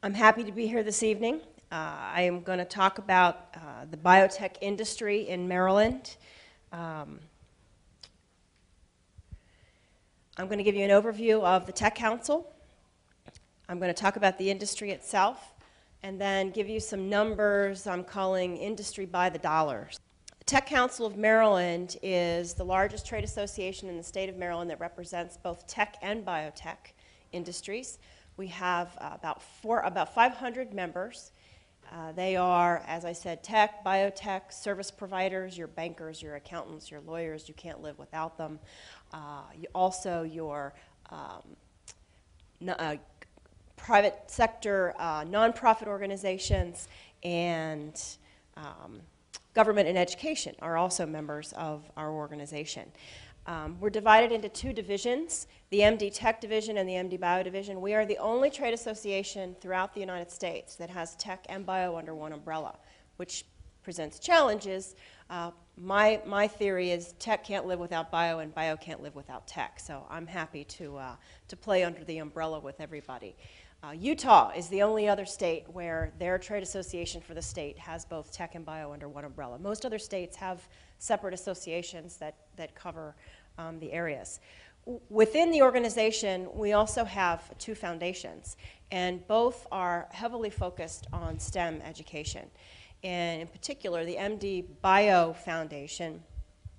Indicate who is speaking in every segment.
Speaker 1: I'm happy to be here this evening. I am going to talk about the biotech industry in Maryland. Um, I'm going to give you an overview of the Tech Council. I'm going to talk about the industry itself, and then give you some numbers I'm calling industry by the dollars. The Tech Council of Maryland is the largest trade association in the state of Maryland that represents both tech and biotech industries. We have about 500 members. They are, as I said, tech, biotech, service providers, your bankers, your accountants, your lawyers. You can't live without them. Also your private sector, nonprofit organizations, and government and education are also members of our organization. We're divided into two divisions, the MD Tech Division and the MD Bio Division. We are the only trade association throughout the United States that has tech and bio under one umbrella, which presents challenges. My theory is tech can't live without bio and bio can't live without tech, so I'm happy to play under the umbrella with everybody. Utah is the only other state where their trade association for the state has both tech and bio under one umbrella. Most other states have separate associations that cover the areas. Within the organization, we also have two foundations, and both are heavily focused on STEM education. And in particular, the MD Bio Foundation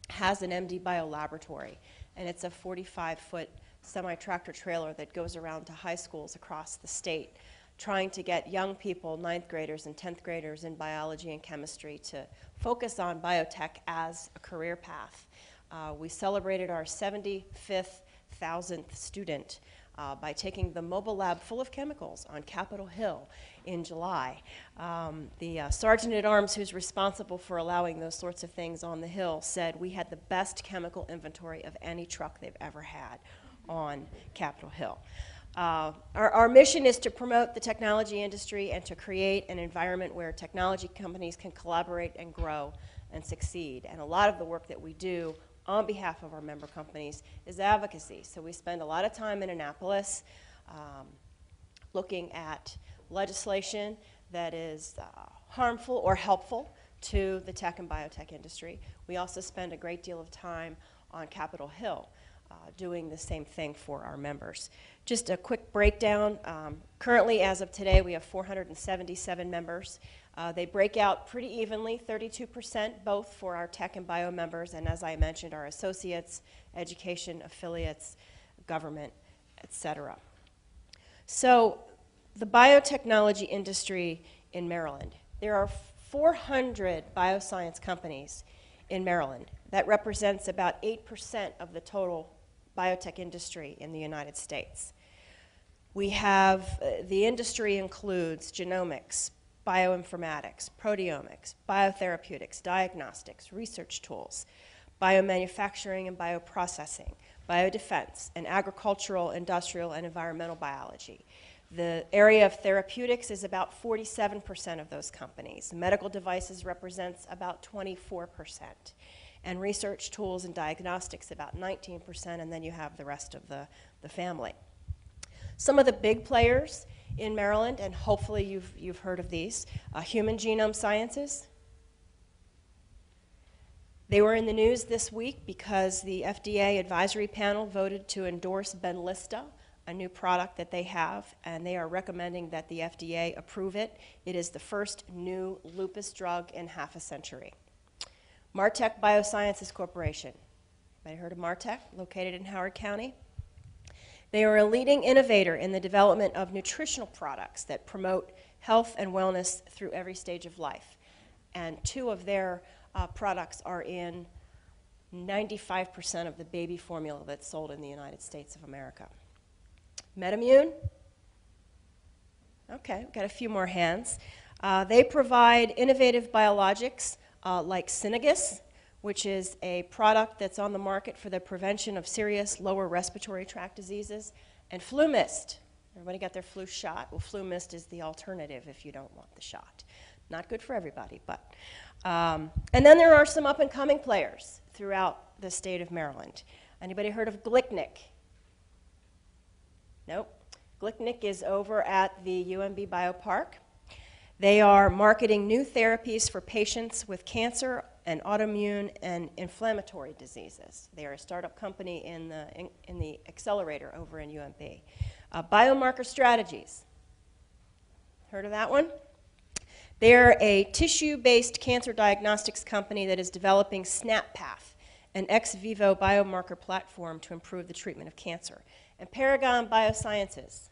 Speaker 1: has an MD Bio laboratory, and it's a 45-foot semi-tractor trailer that goes around to high schools across the state, trying to get young people, 9th graders and 10th graders in biology and chemistry, to focus on biotech as a career path. We celebrated our 75th thousandth student by taking the mobile lab full of chemicals on Capitol Hill in July. The sergeant at arms who's responsible for allowing those sorts of things on the Hill said we had the best chemical inventory of any truck they've ever had on Capitol Hill. Our mission is to promote the technology industry and to create an environment where technology companies can collaborate and grow and succeed. And a lot of the work that we do on behalf of our member companies is advocacy. So we spend a lot of time in Annapolis looking at legislation that is harmful or helpful to the tech and biotech industry. We also spend a great deal of time on Capitol Hill doing the same thing for our members. Just a quick breakdown. Currently, as of today, we have 477 members. They break out pretty evenly, 32% both for our tech and bio members, and as I mentioned, our associates, education, affiliates, government, etc. So the biotechnology industry in Maryland, there are 400 bioscience companies in Maryland. That represents about 8% of the total biotech industry in the United States. We have, the industry includes genomics, bioinformatics, proteomics, biotherapeutics, diagnostics, research tools, biomanufacturing and bioprocessing, biodefense, and agricultural, industrial, and environmental biology. The area of therapeutics is about 47% of those companies. Medical devices represents about 24%. And research tools and diagnostics about 19%, and then you have the rest of the family. Some of the big players in Maryland, and hopefully you've heard of these, Human Genome Sciences. They were in the news this week because the FDA advisory panel voted to endorse Benlysta, a new product that they have, and they are recommending that the FDA approve it. It is the first new lupus drug in half a century. Martech Biosciences Corporation. Anybody heard of Martech? Located in Howard County. They are a leading innovator in the development of nutritional products that promote health and wellness through every stage of life. And two of their products are in 95% of the baby formula that's sold in the United States of America. MedImmune. Okay, we've got a few more hands. They provide innovative biologics like Synagis, which is a product that's on the market for the prevention of serious lower respiratory tract diseases, and Flu Mist. Everybody got their flu shot? Well, Flu Mist is the alternative if you don't want the shot. Not good for everybody, but. And then there are some up-and-coming players throughout the state of Maryland. Anybody heard of Glicknick? Nope. Glicknick is over at the UMB Biopark. They are marketing new therapies for patients with cancer and autoimmune and inflammatory diseases. They are a startup company in the accelerator over in UMB. Biomarker Strategies. Heard of that one? They're a tissue-based cancer diagnostics company that is developing SnapPath, an ex vivo biomarker platform to improve the treatment of cancer. And Paragon Biosciences.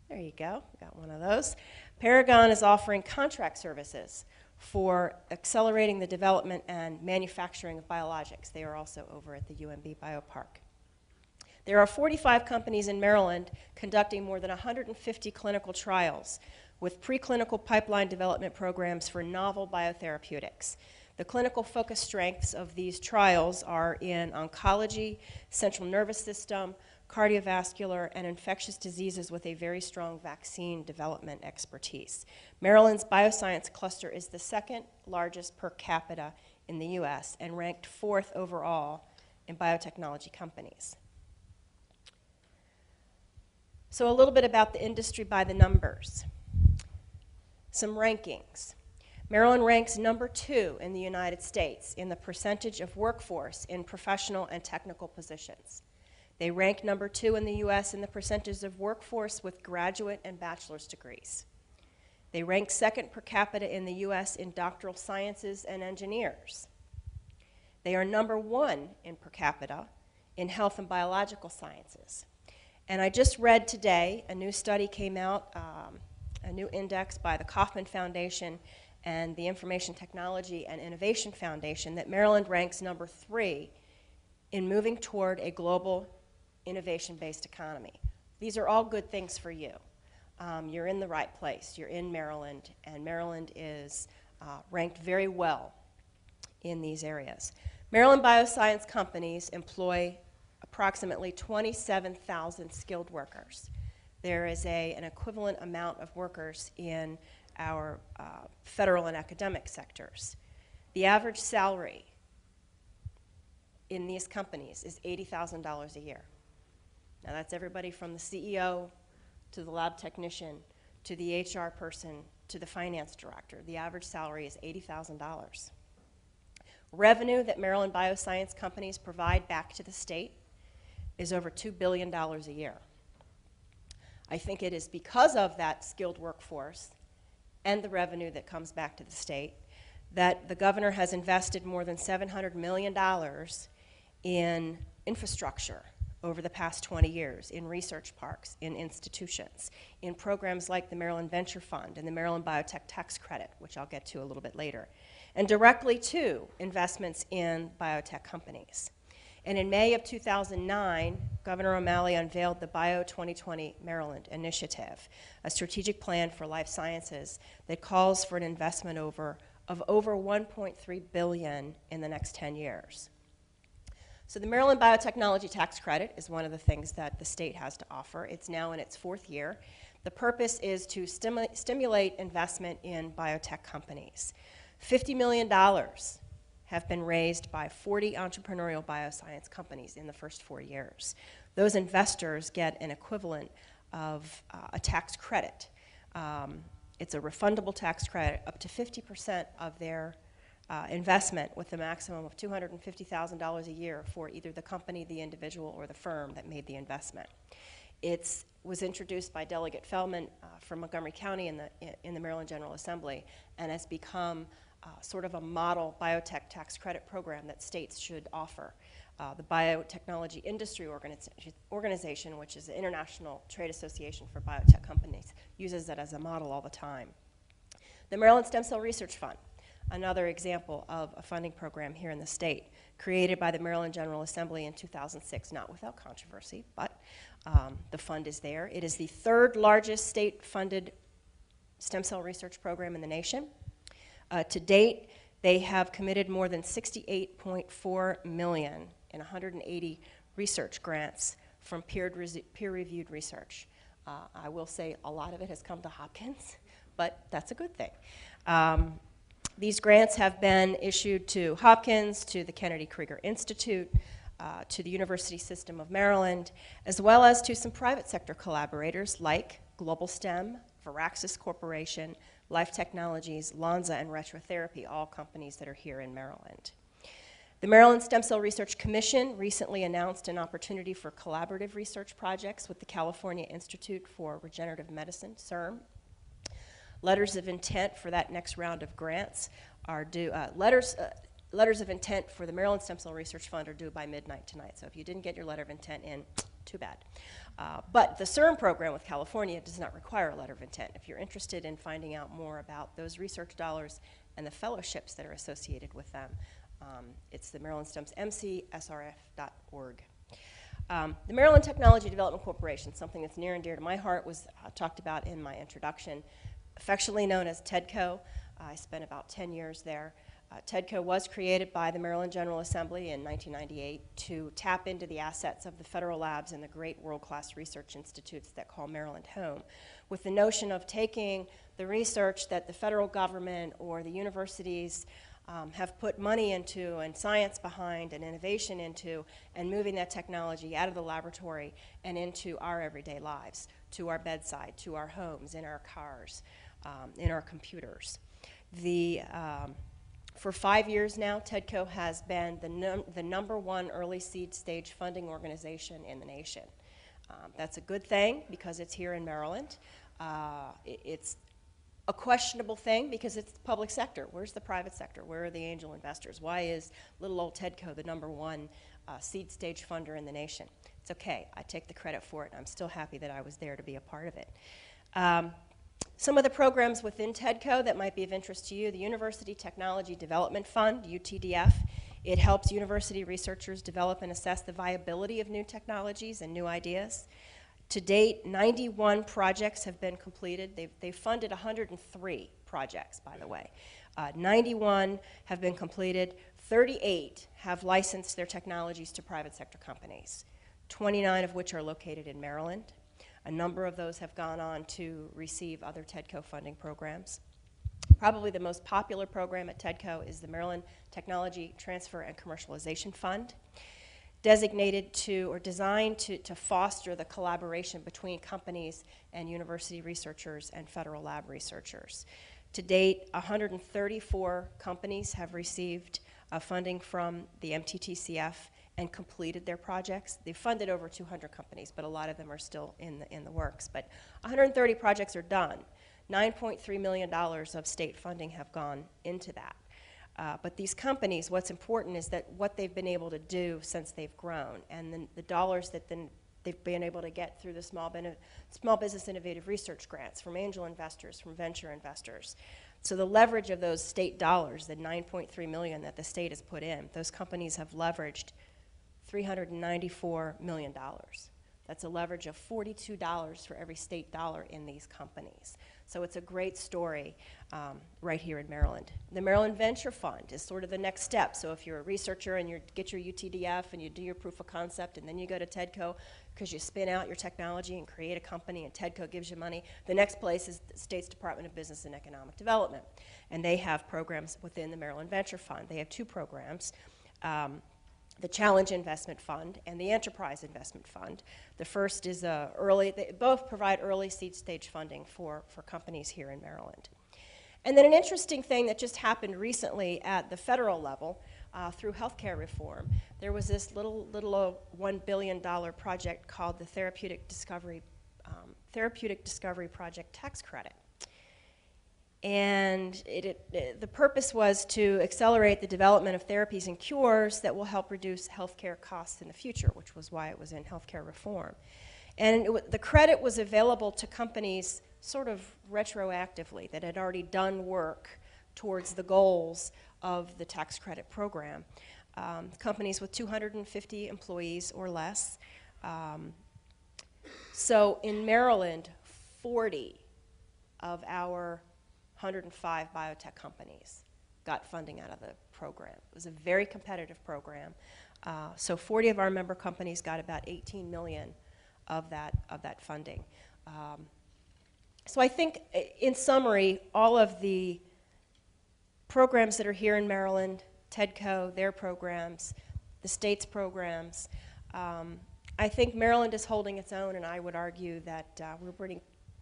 Speaker 1: There you go, got one of those. Paragon is offering contract services for accelerating the development and manufacturing of biologics. They are also over at the UMB Biopark. There are 45 companies in Maryland conducting more than 150 clinical trials with preclinical pipeline development programs for novel biotherapeutics. The clinical focus strengths of these trials are in oncology, central nervous system, cardiovascular, and infectious diseases with a very strong vaccine development expertise. Maryland's bioscience cluster is the second largest per capita in the US and ranked 4th overall in biotechnology companies. So a little bit about the industry by the numbers. Some rankings. Maryland ranks number 2 in the United States in the percentage of workforce in professional and technical positions. They rank number 2 in the US in the percentage of workforce with graduate and bachelor's degrees. They rank 2nd per capita in the US in doctoral sciences and engineers. They are number 1 in per capita in health and biological sciences. And I just read today, a new study came out, a new index by the Kauffman Foundation and the Information Technology and Innovation Foundation, that Maryland ranks number 3 in moving toward a global innovation-based economy. These are all good things for you. You're in the right place. You're in Maryland, and Maryland is ranked very well in these areas. Maryland bioscience companies employ approximately 27,000 skilled workers. There is an equivalent amount of workers in our federal and academic sectors. The average salary in these companies is $80,000 a year. Now that's everybody from the CEO to the lab technician to the HR person to the finance director. The average salary is $80,000. Revenue that Maryland bioscience companies provide back to the state is over $2 billion a year. I think it is because of that skilled workforce and the revenue that comes back to the state that the governor has invested more than $700 million in infrastructure over the past 20 years, in research parks, in institutions, in programs like the Maryland Venture Fund and the Maryland Biotech Tax Credit, which I'll get to a little bit later, and directly to investments in biotech companies. And in May of 2009, Governor O'Malley unveiled the Bio 2020 Maryland Initiative, a strategic plan for life sciences that calls for an investment of over $1.3 billion in the next 10 years. So the Maryland Biotechnology Tax Credit is one of the things that the state has to offer. It's now in its 4th year. The purpose is to stimulate investment in biotech companies. $50 million have been raised by 40 entrepreneurial bioscience companies in the first 4 years. Those investors get an equivalent of a tax credit. It's a refundable tax credit up to 50% of their investment, with a maximum of $250,000 a year for either the company, the individual, or the firm that made the investment. It was introduced by Delegate Feldman from Montgomery County in the Maryland General Assembly, and has become sort of a model biotech tax credit program that states should offer. The Biotechnology Industry Organization, which is an international trade association for biotech companies, uses it as a model all the time. The Maryland Stem Cell Research Fund, another example of a funding program here in the state, created by the Maryland General Assembly in 2006, not without controversy, but the fund is there. It is the 3rd largest state-funded stem cell research program in the nation. To date, they have committed more than $68.4 million in 180 research grants from peer-reviewed research. I will say a lot of it has come to Hopkins, but that's a good thing. These grants have been issued to Hopkins, to the Kennedy Krieger Institute, to the University System of Maryland, as well as to some private sector collaborators like Global STEM, Veraxis Corporation, Life Technologies, Lonza, and Retrotherapy, all companies that are here in Maryland. The Maryland Stem Cell Research Commission recently announced an opportunity for collaborative research projects with the California Institute for Regenerative Medicine, CIRM. Letters of intent for that next round of grants are due, letters of intent for the Maryland Stem Cell Research Fund are due by midnight tonight. So if you didn't get your letter of intent in, too bad. But the CIRM program with California does not require a letter of intent. If you're interested in finding out more about those research dollars and the fellowships that are associated with them, it's the Maryland STEM's mcsrf.org. The Maryland Technology Development Corporation, something that's near and dear to my heart, was talked about in my introduction, affectionately known as TEDCO. I spent about 10 years there. TEDCO was created by the Maryland General Assembly in 1998 to tap into the assets of the federal labs and the great world-class research institutes that call Maryland home, with the notion of taking the research that the federal government or the universities have put money into and science behind and innovation into, and moving that technology out of the laboratory and into our everyday lives, to our bedside, to our homes, in our cars, in our computers. For 5 years now, TEDCO has been the #1 early seed stage funding organization in the nation. That's a good thing because it's here in Maryland. It's a questionable thing because it's the public sector. Where's the private sector? Where are the angel investors? Why is little old TEDCO the #1 seed stage funder in the nation? It's okay. I take the credit for it, and I'm still happy that I was there to be a part of it. Some of the programs within TEDCO that might be of interest to you: the University Technology Development Fund, UTDF. It helps university researchers develop and assess the viability of new technologies and new ideas. To date, 91 projects have been completed. They've funded 103 projects, by the way. 91 have been completed. 38 have licensed their technologies to private sector companies, 29 of which are located in Maryland. A number of those have gone on to receive other TEDCO funding programs. Probably the most popular program at TEDCO is the Maryland Technology Transfer and Commercialization Fund, designated to or designed to foster the collaboration between companies and university researchers and federal lab researchers. To date, 134 companies have received funding from the MTTCF and completed their projects. They've funded over 200 companies, but a lot of them are still in the works. But 130 projects are done. $9.3 million of state funding have gone into that. But these companies, what's important is that what they've been able to do since they've grown, and then the dollars that they've been able to get through the Small Business Innovative Research grants from angel investors, from venture investors. So the leverage of those state dollars, the $9.3 million that the state has put in, those companies have leveraged $394 million. That's a leverage of $42 for every state dollar in these companies. So it's a great story right here in Maryland. The Maryland Venture Fund is sort of the next step. So if you're a researcher and you get your UTDF and you do your proof of concept and then you go to TEDCO because you spin out your technology and create a company and TEDCO gives you money, the next place is the state's Department of Business and Economic Development. And they have programs within the Maryland Venture Fund. They have two programs. The Challenge Investment Fund and the Enterprise Investment Fund. The first is they both provide early seed stage funding for companies here in Maryland. And then an interesting thing that just happened recently at the federal level through healthcare reform, there was this little $1 billion project called the Therapeutic Discovery Project Tax Credit. And the purpose was to accelerate the development of therapies and cures that will help reduce healthcare costs in the future, which was why it was in healthcare reform. And the credit was available to companies sort of retroactively that had already done work towards the goals of the tax credit program. Companies with 250 employees or less. So in Maryland, 40 of our 105 biotech companies got funding out of the program. It was a very competitive program. So 40 of our member companies got about $18 million of that funding. So I think, in summary, all of the programs that are here in Maryland, TEDCO, their programs, the state's programs. I think Maryland is holding its own, and I would argue that we're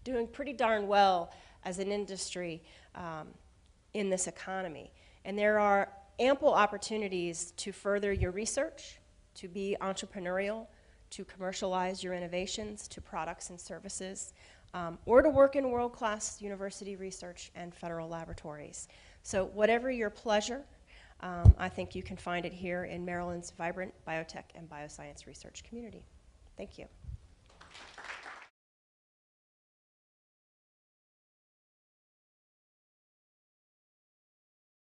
Speaker 1: doing pretty darn well as an industry in this economy. And there are ample opportunities to further your research, to be entrepreneurial, to commercialize your innovations to products and services, or to work in world-class university research and federal laboratories. So whatever your pleasure, I think you can find it here in Maryland's vibrant biotech and bioscience research community. Thank you.